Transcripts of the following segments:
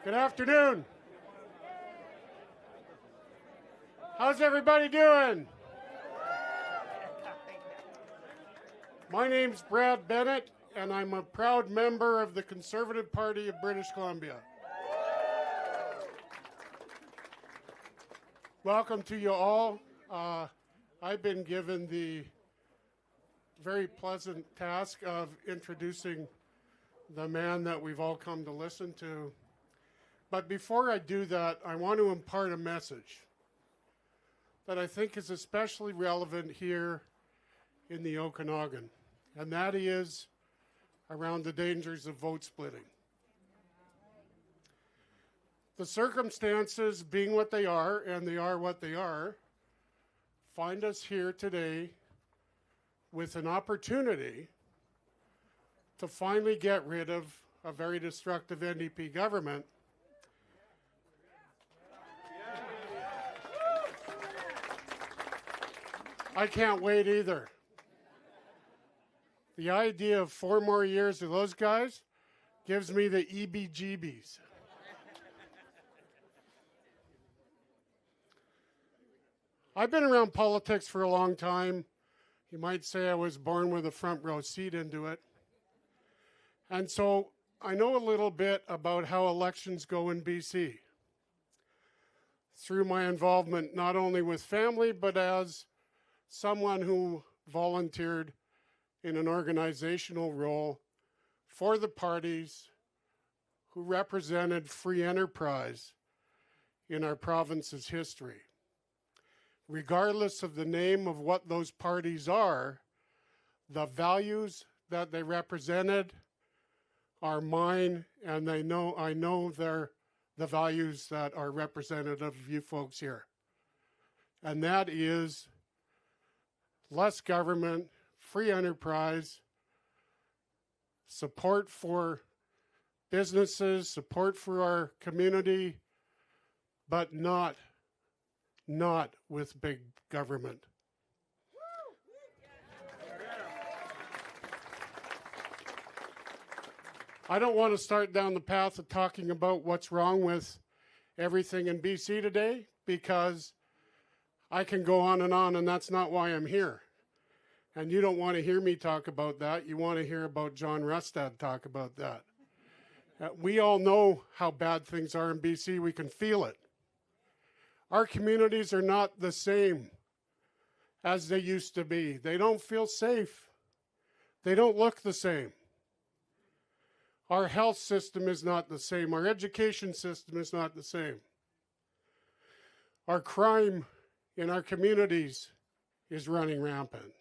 Good afternoon. How's everybody doing? My name's Brad Bennett, and I'm a proud member of the Conservative Party of British Columbia. Welcome to you all. I've been given the very pleasant task of introducing the man that we've all come to listen to. But before I do that, I want to impart a message that I think is especially relevant here in the Okanagan, and that is around the dangers of vote splitting. The circumstances being what they are, and they are what they are, find us here today with an opportunity to finally get rid of a very destructive NDP government. I can't wait either. The idea of 4 more years of those guys gives me the EBGBs. I've been around politics for a long time. You might say I was born with a front row seat into it. And so I know a little bit about how elections go in BC through my involvement not only with family, but as someone who volunteered in an organizational role for the parties who represented free enterprise in our province's history. Regardless of the name of what those parties are, the values that they represented are mine, and I know they're the values that are representative of you folks here. And that is less government, free enterprise, support for businesses, support for our community, but not with big government. I don't want to start down the path of talking about what's wrong with everything in BC today, because I can go on, and that's not why I'm here. And you don't want to hear me talk about that. You want to hear about John Rustad talk about that. We all know how bad things are in BC. We can feel it. Our communities are not the same as they used to be. They don't feel safe. They don't look the same. Our health system is not the same. Our education system is not the same. Our crime in our communities is running rampant.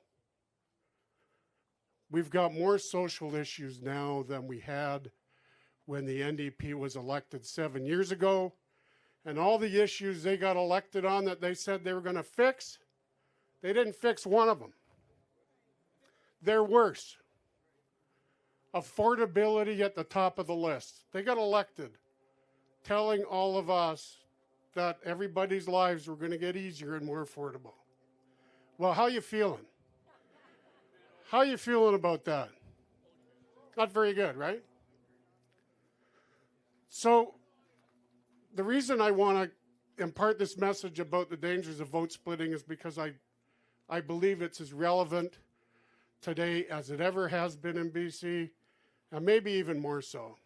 We've got more social issues now than we had when the NDP was elected 7 years ago. And all the issues they got elected on that they said they were going to fix, they didn't fix one of them. They're worse. Affordability at the top of the list. They got elected telling all of us that everybody's lives were going to get easier and more affordable. Well, how you feeling? How you feeling about that? Not very good, right? So the reason I want to impart this message about the dangers of vote splitting is because I believe it's as relevant today as it ever has been in BC, and maybe even more so.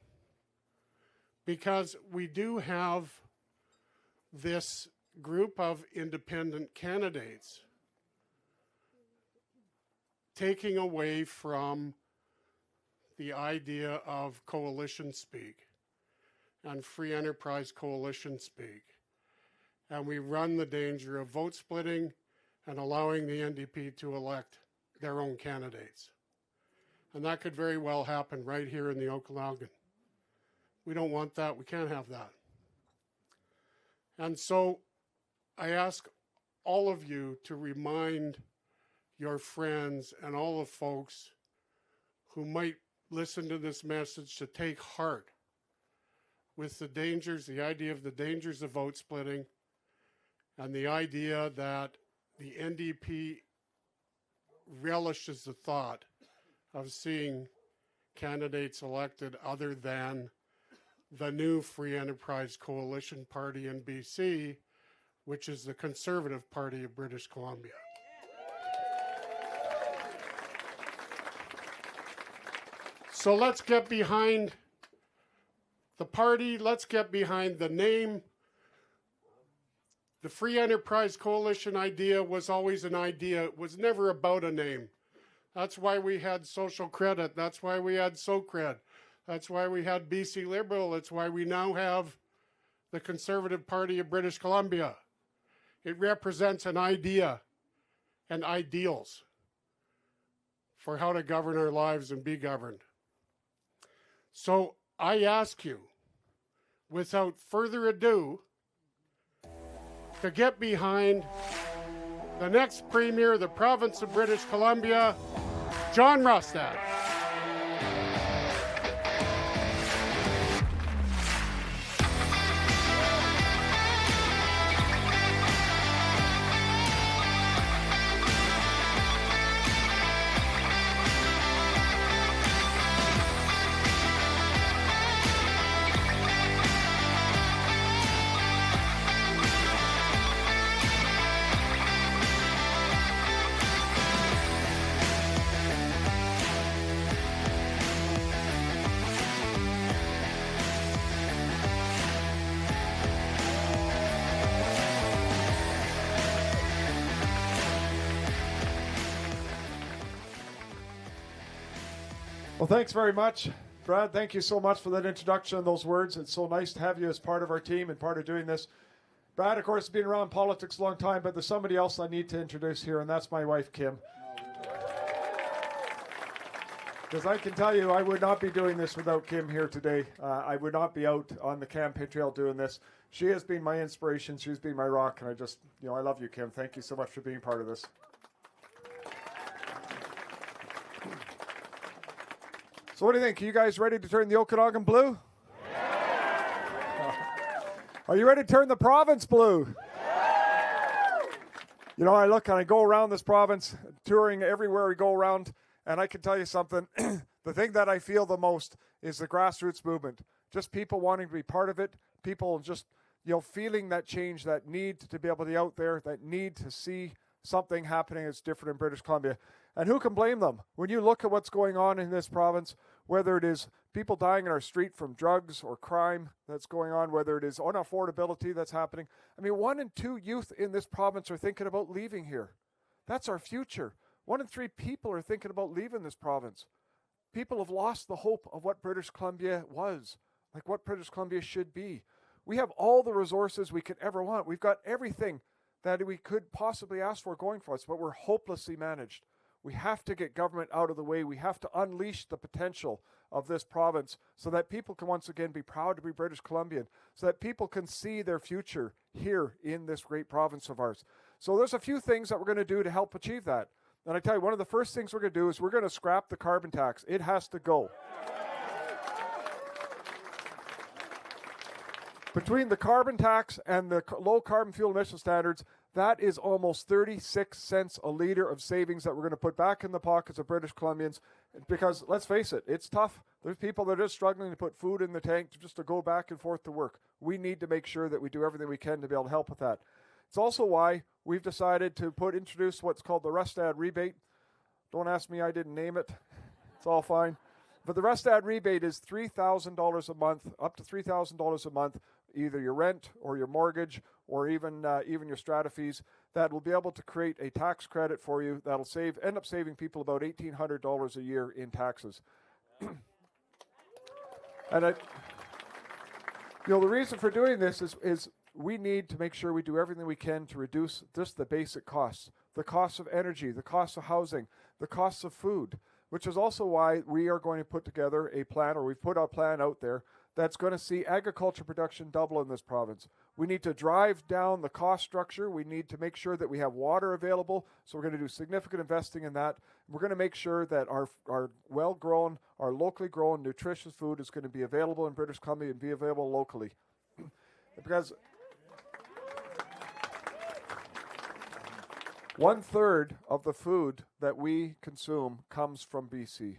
Because we do have this group of independent candidates taking away from the idea of coalition speak and free enterprise coalition speak. And we run the danger of vote splitting and allowing the NDP to elect their own candidates. And that could very well happen right here in the Okanagan. We don't want that. We can't have that. And so I ask all of you to remind your friends and all the folks who might listen to this message to take heart with the dangers, the idea of the dangers of vote splitting, and the idea that the NDP relishes the thought of seeing candidates elected other than the new Free Enterprise Coalition Party in BC, which is the Conservative Party of British Columbia. So let's get behind the party, let's get behind the name. The Free Enterprise Coalition idea was always an idea. It was never about a name. That's why we had Social Credit. That's why we had SoCred. That's why we had BC Liberal. It's why we now have the Conservative Party of British Columbia. It represents an idea and ideals for how to govern our lives and be governed. So I ask you, without further ado, to get behind the next Premier of the province of British Columbia, John Rustad. Well, thanks very much, Brad. Thank you so much for that introduction and those words. It's so nice to have you as part of our team and part of doing this. Brad, of course, has been around politics a long time, but there's somebody else I need to introduce here, and that's my wife, Kim. Because I can tell you, I would not be doing this without Kim here today. I would not be out on the campaign trail doing this. She has been my inspiration. She's been my rock, and I love you, Kim. Thank you so much for being part of this. So what do you think? Are you guys ready to turn the Okanagan blue? Yeah. Are you ready to turn the province blue? Yeah. You know, I look and I go around this province, touring everywhere we go around, and I can tell you something. The thing that I feel the most is the grassroots movement. Just people wanting to be part of it, people just, feeling that change, that need to be able to be out there, that need to see something happening that's different in British Columbia. And who can blame them? When you look at what's going on in this province, whether it is people dying in our street from drugs or crime that's going on, whether it is unaffordability that's happening. I mean, 1 in 2 youth in this province are thinking about leaving here. That's our future. 1 in 3 people are thinking about leaving this province. People have lost the hope of what British Columbia was, like what British Columbia should be. We have all the resources we could ever want. We've got everything that we could possibly ask for going for us, but we're hopelessly managed. We have to get government out of the way. We have to unleash the potential of this province so that people can once again be proud to be British Columbian, so that people can see their future here in this great province of ours. So there's a few things that we're going to do to help achieve that. And I tell you, one of the first things we're going to do is we're going to scrap the carbon tax. It has to go. Between the carbon tax and the low carbon fuel emission standards, that is almost 36 cents a litre of savings that we're going to put back in the pockets of British Columbians. Because let's face it, it's tough. There's people that are just struggling to put food in the tank just to go back and forth to work. We need to make sure that we do everything we can to be able to help with that. It's also why we've decided to introduce what's called the Rustad rebate. Don't ask me, I didn't name it. It's all fine. But the Rustad rebate is $3,000 a month, up to $3,000 a month, either your rent or your mortgage or even your strata fees, that will be able to create a tax credit for you that'll end up saving people about $1,800 a year in taxes. And the reason for doing this is we need to make sure we do everything we can to reduce just the basic costs, the costs of energy, the costs of housing, the costs of food, which is also why we are going to put together a plan, or we've put our plan out there, that's going to see agriculture production double in this province. We need to drive down the cost structure. We need to make sure that we have water available. So we're going to do significant investing in that. We're going to make sure that our well-grown, our locally grown, nutritious food is going to be available in British Columbia and be available locally. Because 1/3 of the food that we consume comes from BC.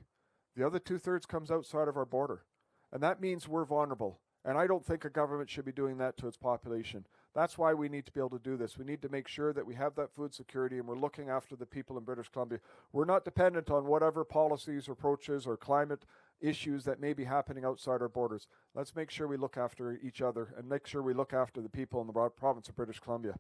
The other 2/3 comes outside of our border. And that means we're vulnerable. And I don't think a government should be doing that to its population. That's why we need to be able to do this. We need to make sure that we have that food security and we're looking after the people in British Columbia. We're not dependent on whatever policies or approaches or climate issues that may be happening outside our borders. Let's make sure we look after each other and make sure we look after the people in the province of British Columbia.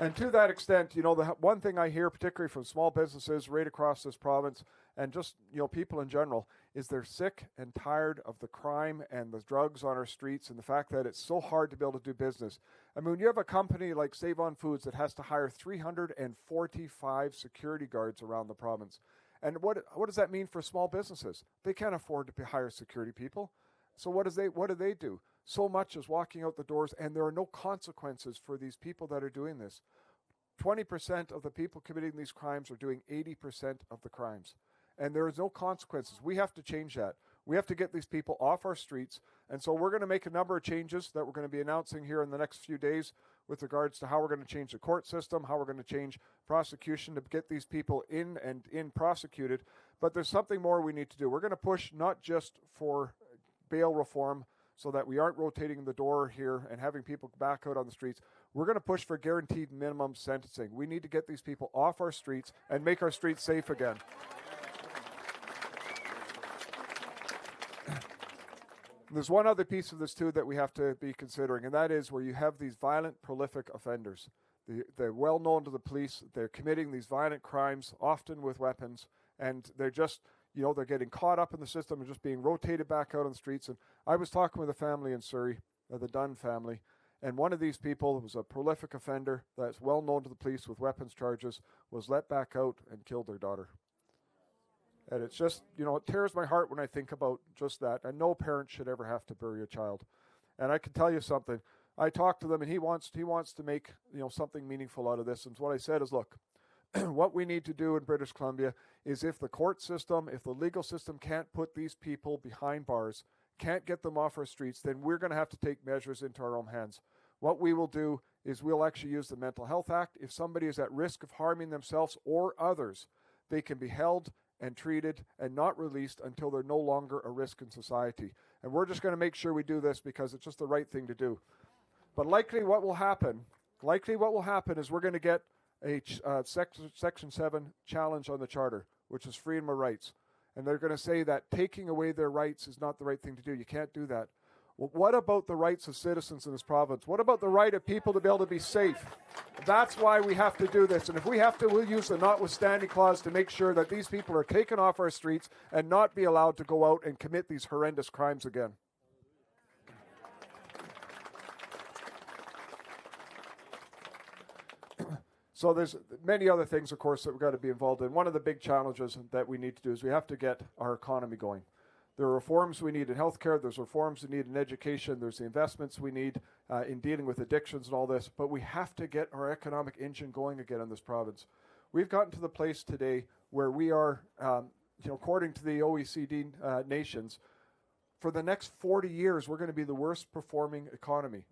And to that extent, the one thing I hear, particularly from small businesses right across this province, and just people in general, is they're sick and tired of the crime and the drugs on our streets and the fact that it's so hard to be able to do business. I mean, when you have a company like Save On Foods that has to hire 345 security guards around the province, and what does that mean for small businesses? They can't afford to hire security people. So what do they do? So much as walking out the doors, and there are no consequences for these people that are doing this. 20% of the people committing these crimes are doing 80% of the crimes. And there is no consequences. We have to change that. We have to get these people off our streets. And so we're going to make a number of changes that we're going to be announcing here in the next few days with regards to how we're going to change the court system, how we're going to change prosecution to get these people in prosecuted. But there's something more we need to do. We're going to push not just for bail reform so that we aren't rotating the door here and having people back out on the streets. We're going to push for guaranteed minimum sentencing. We need to get these people off our streets and make our streets safe again. There's one other piece of this too that we have to be considering, and that is where you have these violent, prolific offenders. They're well known to the police. They're committing these violent crimes, often with weapons, and they're just, they're getting caught up in the system and just being rotated back out on the streets. And I was talking with a family in Surrey, the Dunn family, and one of these people was a prolific offender that's well known to the police with weapons charges, was let back out and killed their daughter. And it's just, it tears my heart when I think about just that. And no parent should ever have to bury a child. And I can tell you something. I talked to them, and he wants to make, something meaningful out of this. And what I said is, look, what we need to do in British Columbia is if the court system, if the legal system can't put these people behind bars, can't get them off our streets, then we're going to have to take measures into our own hands. What we will do is we'll actually use the Mental Health Act. If somebody is at risk of harming themselves or others, they can be held and treated and not released until they're no longer a risk in society. And we're just going to make sure we do this because it's just the right thing to do. But likely what will happen is we're going to get a Section 7 challenge on the Charter, which is freedom of rights. And they're going to say that taking away their rights is not the right thing to do. You can't do that. Well, what about the rights of citizens in this province? What about the right of people to be able to be safe? That's why we have to do this. And if we have to, we'll use the notwithstanding clause to make sure that these people are taken off our streets and not be allowed to go out and commit these horrendous crimes again. So there's many other things, of course, that we've got to be involved in. One of the big challenges that we need to do is we have to get our economy going. There are reforms we need in healthcare. There's reforms we need in education. There's the investments we need in dealing with addictions and all this. But we have to get our economic engine going again in this province. We've gotten to the place today where we are, according to the OECD nations, for the next 40 years, we're going to be the worst performing economy.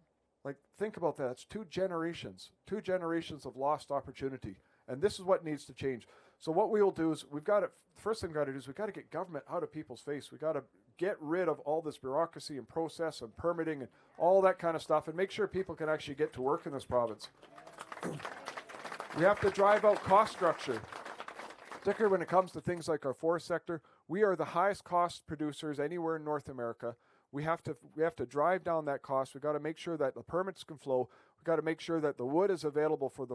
Like, think about that. It's two generations of lost opportunity. And this is what needs to change. So what we will do is the first thing we've got to do is we've got to get government out of people's face. We've got to get rid of all this bureaucracy and process and permitting and all that kind of stuff and make sure people can actually get to work in this province. We have to drive out cost structure, particularly when it comes to things like our forest sector. We are the highest cost producers anywhere in North America. We have to drive down that cost. We've got to make sure that the permits can flow. We've got to make sure that the wood is available for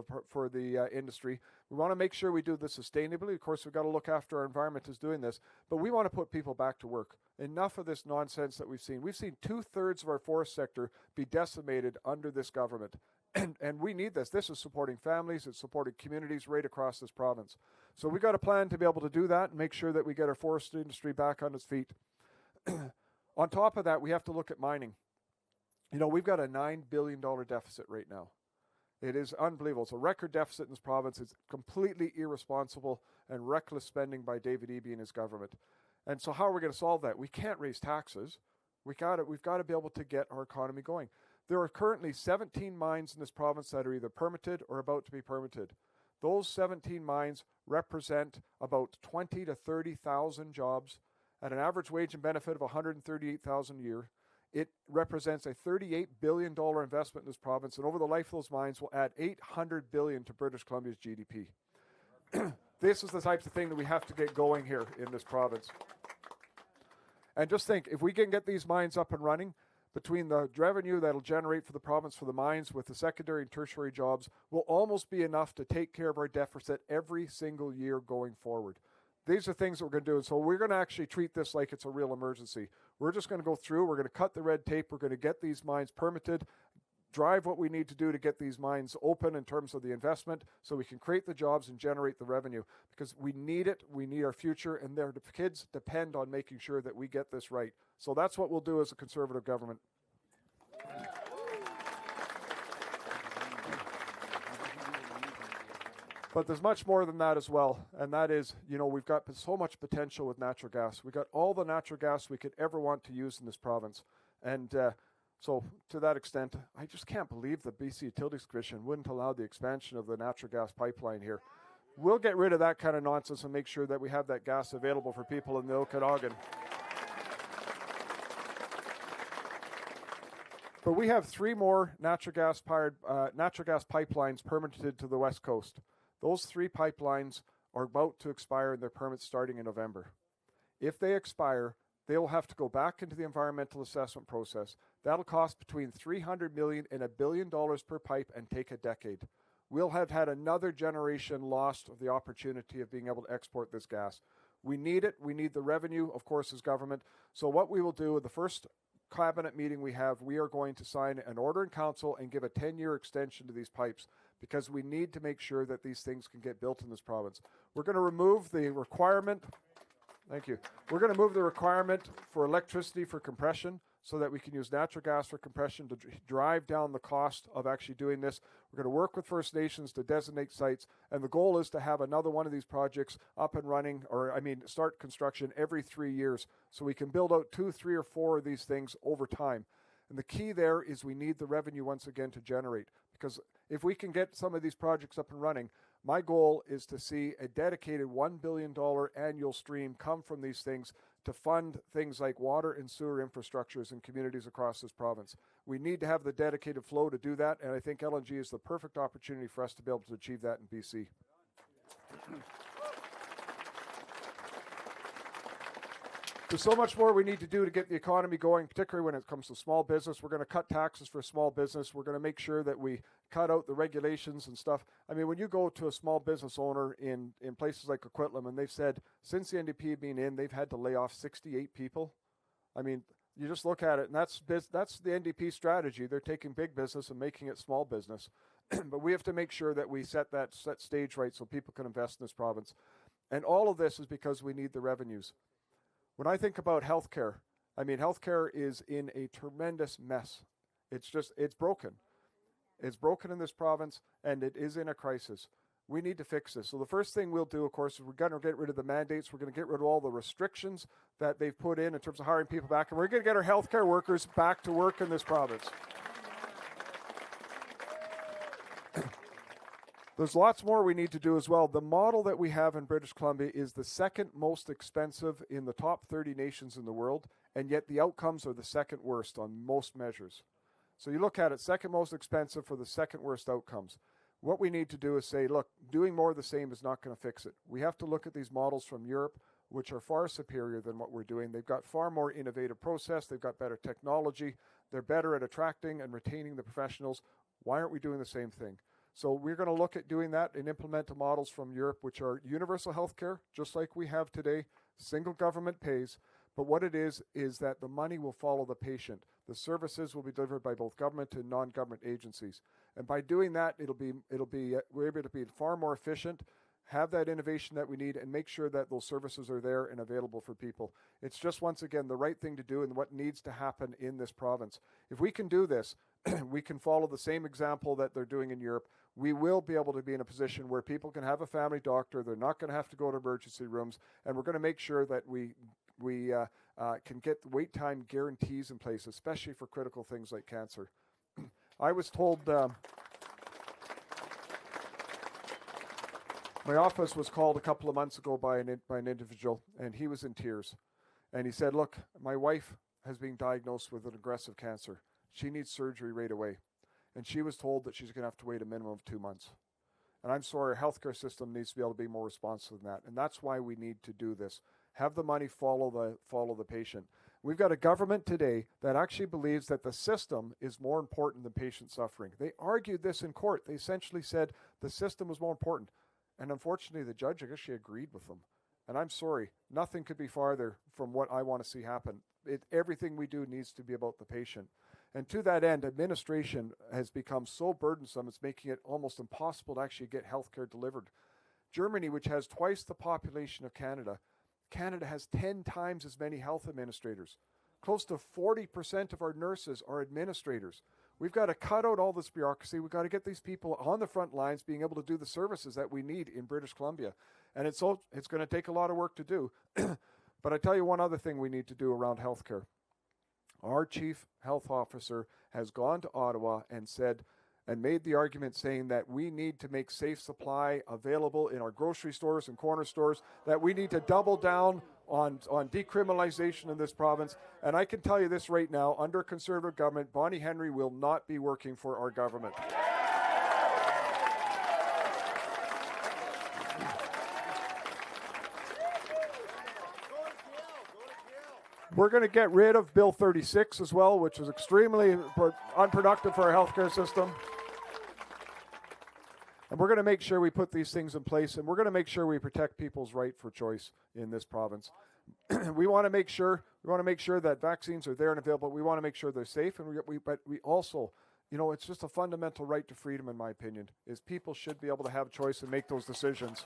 the industry. We want to make sure we do this sustainably. Of course, we've got to look after our environment as doing this, but we want to put people back to work. Enough of this nonsense that we've seen. We've seen 2/3 of our forest sector be decimated under this government, and we need this. This is supporting families. It's supporting communities right across this province. So we've got a plan to be able to do that and make sure that we get our forest industry back on its feet. On top of that, we have to look at mining. We've got a $9 billion deficit right now. It is unbelievable. It's a record deficit in this province. It's completely irresponsible and reckless spending by David Eby and his government. And so how are we going to solve that? We can't raise taxes. We've got to be able to get our economy going. There are currently 17 mines in this province that are either permitted or about to be permitted. Those 17 mines represent about 20 to 30,000 jobs at an average wage and benefit of $138,000 a year. It represents a $38 billion investment in this province, and over the life of those mines will add $800 billion to British Columbia's GDP. This is the types of thing that we have to get going here in this province. And just think, if we can get these mines up and running, between the revenue that'll generate for the province for the mines with the secondary and tertiary jobs will almost be enough to take care of our deficit every single year going forward. These are things that we're going to do. And so we're going to actually treat this like it's a real emergency. We're just going to go through, we're going to cut the red tape, we're going to get these mines permitted, drive what we need to do to get these mines open in terms of the investment so we can create the jobs and generate the revenue, because we need it, we need our future, and their kids depend on making sure that we get this right. So that's what we'll do as a Conservative government. But there's much more than that as well, and that is, we've got so much potential with natural gas. We've got all the natural gas we could ever want to use in this province. And so to that extent, I just can't believe the BC Utilities Commission wouldn't allow the expansion of the natural gas pipeline here. We'll get rid of that kind of nonsense and make sure that we have that gas available for people in the Okanagan. But we have 3 more natural gas pipelines permitted to the West Coast. Those 3 pipelines are about to expire and their permits starting in November. If they expire, they will have to go back into the environmental assessment process. That'll cost between $300 million and $1 billion per pipe and take a decade. We'll have had another generation lost of the opportunity of being able to export this gas. We need it. We need the revenue, of course, as government. So what we will do at the first cabinet meeting we have, we are going to sign an order in council and give a 10-year extension to these pipes, because we need to make sure that these things can get built in this province. We're going to remove the requirement. Thank you. We're going to move the requirement for electricity for compression so that we can use natural gas for compression to drive down the cost of actually doing this. We're going to work with First Nations to designate sites, and the goal is to have another one of these projects up and running, start construction every 3 years, so we can build out 2, 3, or 4 of these things over time. And the key there is we need the revenue once again to generate, because if we can get some of these projects up and running, my goal is to see a dedicated $1 billion annual stream come from these things to fund things like water and sewer infrastructures in communities across this province. We need to have the dedicated flow to do that, and I think LNG is the perfect opportunity for us to be able to achieve that in BC. There's so much more we need to do to get the economy going, particularly when it comes to small business. We're going to cut taxes for small business. We're going to make sure that we cut out the regulations and stuff. I mean, when you go to a small business owner in places like Coquitlam, and they've said since the NDP being in, they've had to lay off 68 people. I mean, you just look at it, and that's the NDP strategy. They're taking big business and making it small business. But we have to make sure that we set stage right so people can invest in this province. And all of this is because we need the revenues. When I think about healthcare, I mean, healthcare is in a tremendous mess. It's broken. It's broken in this province, and it is in a crisis. We need to fix this. So the first thing we'll do, of course, is we're going to get rid of the mandates. We're going to get rid of all the restrictions that they've put in terms of hiring people back, and we're going to get our healthcare workers back to work in this province. There's lots more we need to do as well. The model that we have in British Columbia is the second most expensive in the top 30 nations in the world, and yet the outcomes are the second worst on most measures. So you look at it, second most expensive for the second worst outcomes. What we need to do is say, look, doing more of the same is not going to fix it. We have to look at these models from Europe, which are far superior than what we're doing. They've got far more innovative process. They've got better technology. They're better at attracting and retaining the professionals. Why aren't we doing the same thing? So we're going to look at doing that and implement the models from Europe, which are universal health care, just like we have today. Single government pays. But what it is that the money will follow the patient. The services will be delivered by both government and non-government agencies. And by doing that, we're able to be far more efficient, have that innovation that we need, and make sure that those services are there and available for people. It's just, once again, the right thing to do and what needs to happen in this province. If we can do this, we can follow the same example that they're doing in Europe. We will be able to be in a position where people can have a family doctor. They're not going to have to go to emergency rooms, and we're going to make sure that we can get wait time guarantees in place, especially for critical things like cancer. I was told My office was called a couple of months ago by an individual, and he was in tears. And he said, look, my wife has been diagnosed with an aggressive cancer. She needs surgery right away. And she was told that she's going to have to wait a minimum of 2 months. And I'm sorry, our healthcare system needs to be able to be more responsive than that. And that's why we need to do this. Have the money follow the patient. We've got a government today that actually believes that the system is more important than patient suffering. They argued this in court. They essentially said the system was more important. And unfortunately, the judge actually agreed with them. And I'm sorry, nothing could be farther from what I want to see happen. Everything we do needs to be about the patient. And to that end, administration has become so burdensome, it's making it almost impossible to actually get healthcare delivered. Germany, which has twice the population of Canada, Canada has 10 times as many health administrators. Close to 40% of our nurses are administrators. We've got to cut out all this bureaucracy. We've got to get these people on the front lines being able to do the services that we need in British Columbia. And it's going to take a lot of work to do. But I tell you one other thing we need to do around healthcare. Our chief health officer has gone to Ottawa and made the argument saying that we need to make safe supply available in our grocery stores and corner stores, that we need to double down on decriminalization in this province. And I can tell you this right now, under a Conservative government, Bonnie Henry will not be working for our government. We're going to get rid of Bill 36 as well, which is extremely unproductive for our healthcare system. And we're going to make sure we put these things in place, and we're going to make sure we protect people's right for choice in this province. We want to make sure that vaccines are there and available. We want to make sure they're safe, and but we also, it's just a fundamental right to freedom, in my opinion, is people should be able to have choice and make those decisions.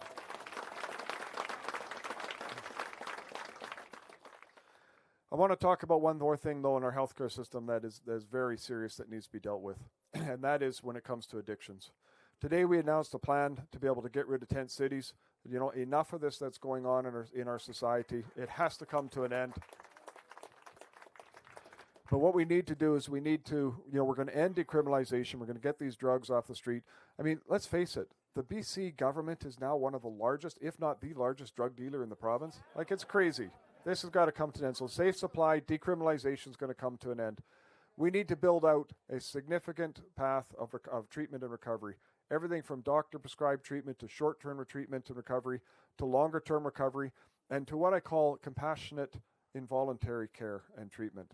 I want to talk about one more thing, though, in our healthcare system that is very serious that needs to be dealt with, and that is when it comes to addictions. Today we announced a plan to be able to get rid of tent cities. Enough of this that's going on in our society. It has to come to an end. But what we need to do is we're going to end decriminalization. We're going to get these drugs off the street. I mean, let's face it. The BC government is now one of the largest, if not the largest, drug dealer in the province. Like, it's crazy. This has got to come to an end. So safe supply, decriminalization is going to come to an end. We need to build out a significant path of treatment and recovery. Everything from doctor-prescribed treatment to short-term treatment and recovery to longer-term recovery and to what I call compassionate involuntary care and treatment.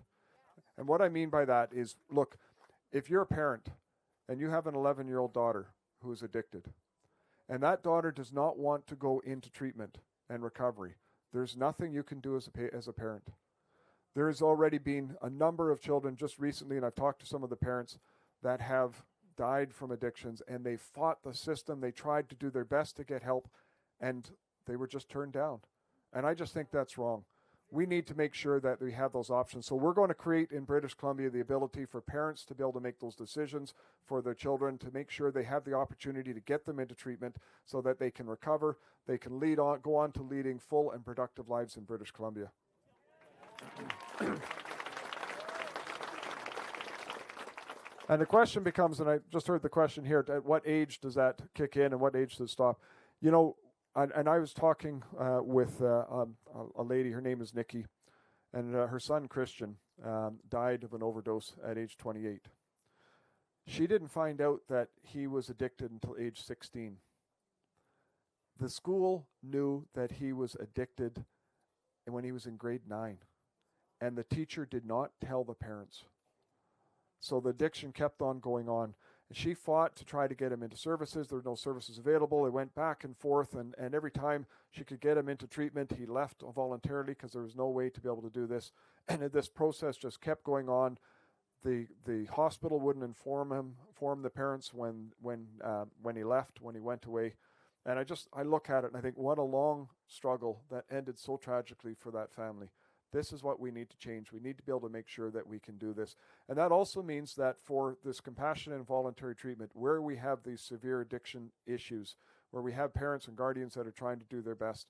And what I mean by that is, look, if you're a parent and you have an 11-year-old daughter who is addicted, and that daughter does not want to go into treatment and recovery, there's nothing you can do as a parent. There has already been a number of children just recently, and I've talked to some of the parents that have died from addictions, and they fought the system. They tried to do their best to get help, and they were just turned down. And I just think that's wrong. We need to make sure that we have those options. So we're going to create in British Columbia the ability for parents to be able to make those decisions for their children, to make sure they have the opportunity to get them into treatment so that they can recover, they can go on to leading full and productive lives in British Columbia. And the question becomes, and I just heard the question here, at what age does that kick in and what age does it stop? And I was talking with a lady, her name is Nikki, and her son Christian died of an overdose at age 28. She didn't find out that he was addicted until age 16. The school knew that he was addicted when he was in grade 9, and the teacher did not tell the parents. So the addiction kept on going on. And she fought to try to get him into services. There were no services available. They went back and forth, and every time she could get him into treatment, he left voluntarily because there was no way to be able to do this. And this process just kept going on. The hospital wouldn't inform the parents when he left, when he went away. And I look at it and I think, what a long struggle that ended so tragically for that family. This is what we need to change. We need to be able to make sure that we can do this. And that also means that for this compassionate and voluntary treatment, where we have these severe addiction issues, where we have parents and guardians that are trying to do their best,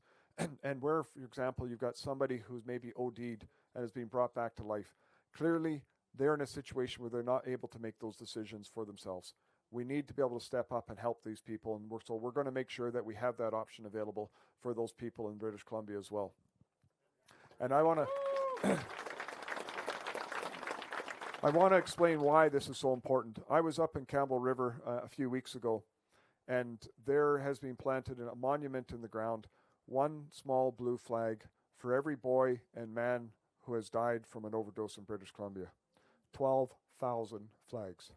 and where, for example, you've got somebody who's maybe OD'd and is being brought back to life, clearly they're in a situation where they're not able to make those decisions for themselves. we need to be able to step up and help these people. And so we're going to make sure that we have that option available for those people in British Columbia as well. And I want to explain why this is so important. I was up in Campbell River a few weeks ago, and there has been planted a monument in the ground, one small blue flag for every boy and man who has died from an overdose in British Columbia. 12,000 flags.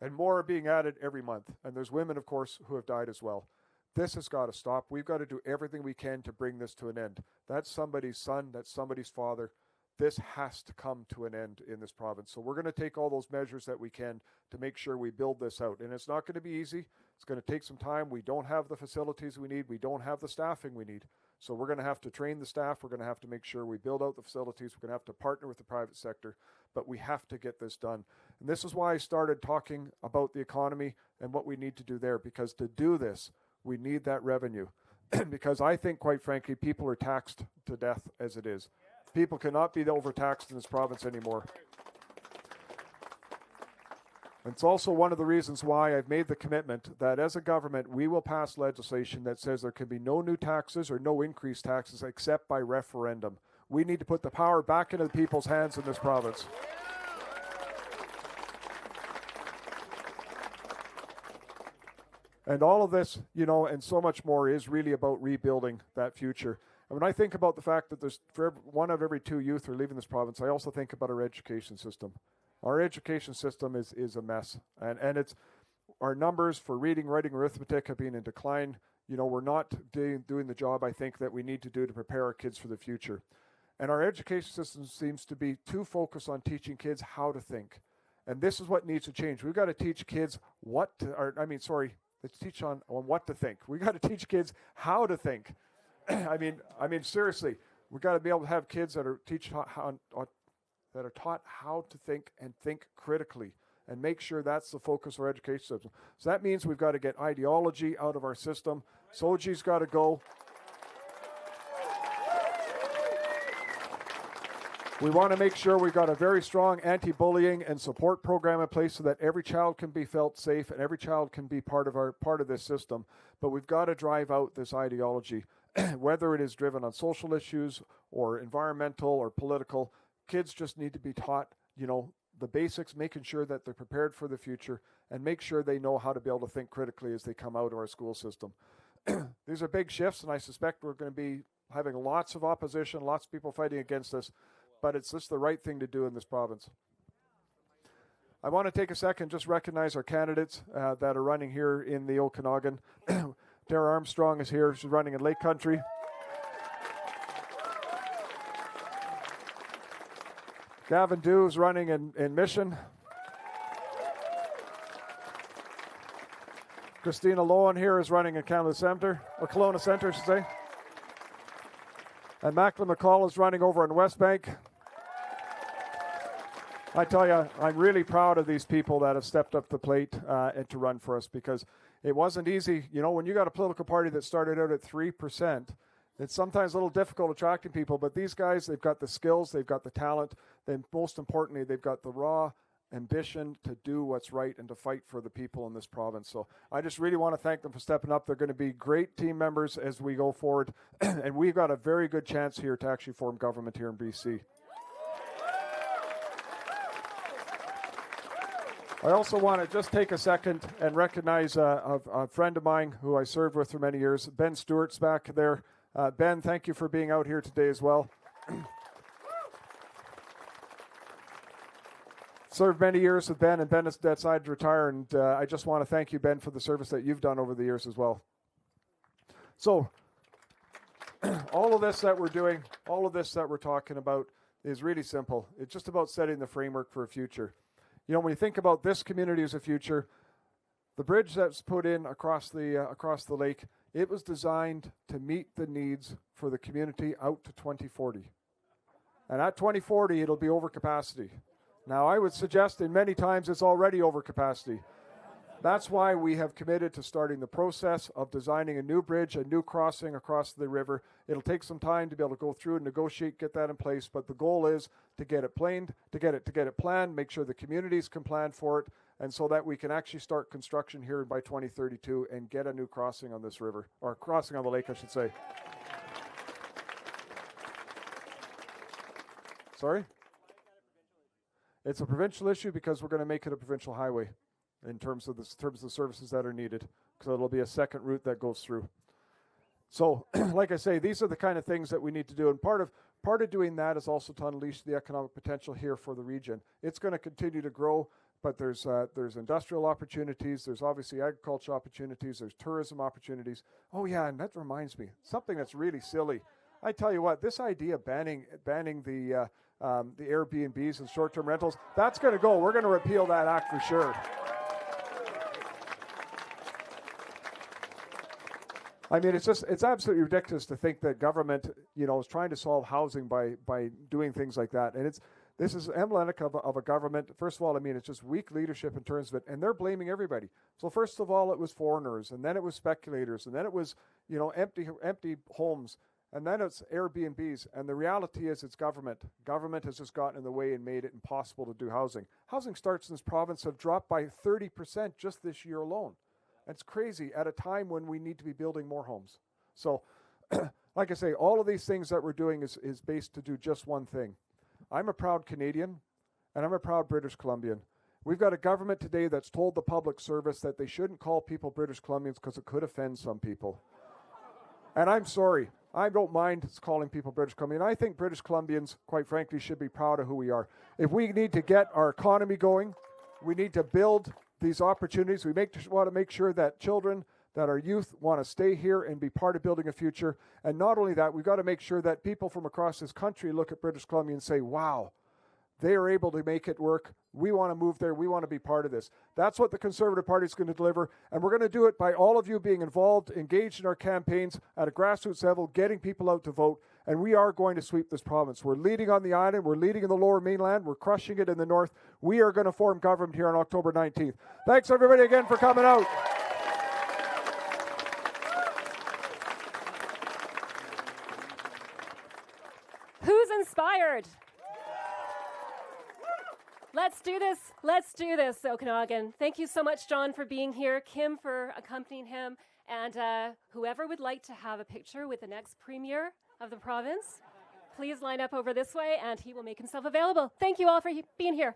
And more are being added every month. And there's women, of course, who have died as well. This has got to stop. We've got to do everything we can to bring this to an end. That's somebody's son. That's somebody's father. This has to come to an end in this province. So we're going to take all those measures that we can to make sure we build this out. And it's not going to be easy. It's going to take some time. We don't have the facilities we need. We don't have the staffing we need. So we're going to have to train the staff. We're going to have to make sure we build out the facilities. We're going to have to partner with the private sector. But we have to get this done. And this is why I started talking about the economy and what we need to do there. Because to do this, we need that revenue. Because I think, quite frankly, people are taxed to death as it is. People cannot be overtaxed in this province anymore. It's also one of the reasons why I've made the commitment that as a government, we will pass legislation that says there can be no new taxes or no increased taxes except by referendum. We need to put the power back into the people's hands in this province. And all of this, and so much more is really about rebuilding that future. And when I think about the fact that there's one of every two youth are leaving this province, I also think about our education system. Our education system is a mess. And it's our numbers for reading, writing, arithmetic have been in decline. We're not doing the job I think that we need to do to prepare our kids for the future. And our education system seems to be too focused on teaching kids how to think. And this is what needs to change. We've got to teach kids let's teach on what to think. We've got to teach kids how to think. I mean, seriously, we've got to be able to have kids that are taught how to think and think critically and make sure that's the focus of our education system. So that means we've got to get ideology out of our system. Soji's got to go. We want to make sure we've got a very strong anti-bullying and support program in place so that every child can be felt safe and every child can be part of this system. But we've got to drive out this ideology, whether it is driven on social issues or environmental or political. Kids just need to be taught, the basics, making sure that they're prepared for the future and make sure they know how to be able to think critically as they come out of our school system. These are big shifts, and I suspect we're going to be having lots of opposition, lots of people fighting against us. But it's just the right thing to do in this province. I want to take a second, just recognize our candidates that are running here in the Okanagan. Tara Armstrong is here. She's running in Lake Country. Gavin Dew is running in Mission. Christina Lohan here is running in Kelowna Centre, or Kelowna Centre, I should say. And Macklin McCall is running over in West Bank. I tell you, I'm really proud of these people that have stepped up the plate and to run for us, because it wasn't easy. When you got a political party that started out at 3%, it's sometimes a little difficult attracting people, but these guys, they've got the skills, they've got the talent, then most importantly, they've got the raw ambition to do what's right and to fight for the people in this province. So I just really want to thank them for stepping up. They're going to be great team members as we go forward, and we've got a very good chance here to actually form government here in BC. I also want to just take a second and recognize a friend of mine who I served with for many years. Ben Stewart's back there. Ben, thank you for being out here today as well. Served many years with Ben, and Ben has decided to retire, and I just want to thank you, Ben, for the service that you've done over the years as well. So, all of this that we're doing, all of this that we're talking about is really simple. It's just about setting the framework for a future. When you think about this community as a future, the bridge that's put in across the lake, it was designed to meet the needs for the community out to 2040. And at 2040, it'll be over capacity. Now, I would suggest in many times it's already over capacity. That's why we have committed to starting the process of designing a new bridge, a new crossing across the river. It'll take some time to be able to go through and negotiate, get that in place, but the goal is to get it planned, make sure the communities can plan for it, and so that we can actually start construction here by 2032 and get a new crossing on this river, or crossing on the lake, I should say. Sorry? It's a provincial issue because we're going to make it a provincial highway in terms of the services that are needed, because it'll be a second route that goes through. So, like I say, these are the kind of things that we need to do, and part of doing that is also to unleash the economic potential here for the region. It's going to continue to grow, but there's industrial opportunities, there's obviously agriculture opportunities, there's tourism opportunities. Oh yeah, and that reminds me, something that's really silly. I tell you what, this idea of banning the Airbnbs and short-term rentals, that's going to go. We're going to repeal that act for sure. I mean, it's absolutely ridiculous to think that government, is trying to solve housing by doing things like that. And this is emblematic of a government. First of all, I mean, it's just weak leadership in terms of it, and they're blaming everybody. So first of all, it was foreigners, and then it was speculators, and then it was, empty homes, and then it's Airbnbs. And the reality is it's government. Government has just gotten in the way and made it impossible to do housing. Housing starts in this province have dropped by 30% just this year alone. It's crazy at a time when we need to be building more homes. So, like I say, all of these things that we're doing is based to do just one thing. I'm a proud Canadian, and I'm a proud British Columbian. We've got a government today that's told the public service that they shouldn't call people British Columbians because it could offend some people. And I'm sorry. I don't mind calling people British Columbian. I think British Columbians, quite frankly, should be proud of who we are. If we need to get our economy going, we need to build these opportunities. We want to make sure that children, that our youth want to stay here and be part of building a future. And not only that, we've got to make sure that people from across this country look at British Columbia and say, wow, they are able to make it work. We want to move there. We want to be part of this. That's what the Conservative Party is going to deliver. And we're going to do it by all of you being involved, engaged in our campaigns at a grassroots level, getting people out to vote. And we are going to sweep this province. We're leading on the island. We're leading in the Lower Mainland. We're crushing it in the north. We are going to form government here on October 19th. Thanks, everybody, again for coming out. Who's inspired? Let's do this. Let's do this, Okanagan. Thank you so much, John, for being here, Kim for accompanying him, and whoever would like to have a picture with the next premier of the province, please line up over this way, and he will make himself available. Thank you all for being here.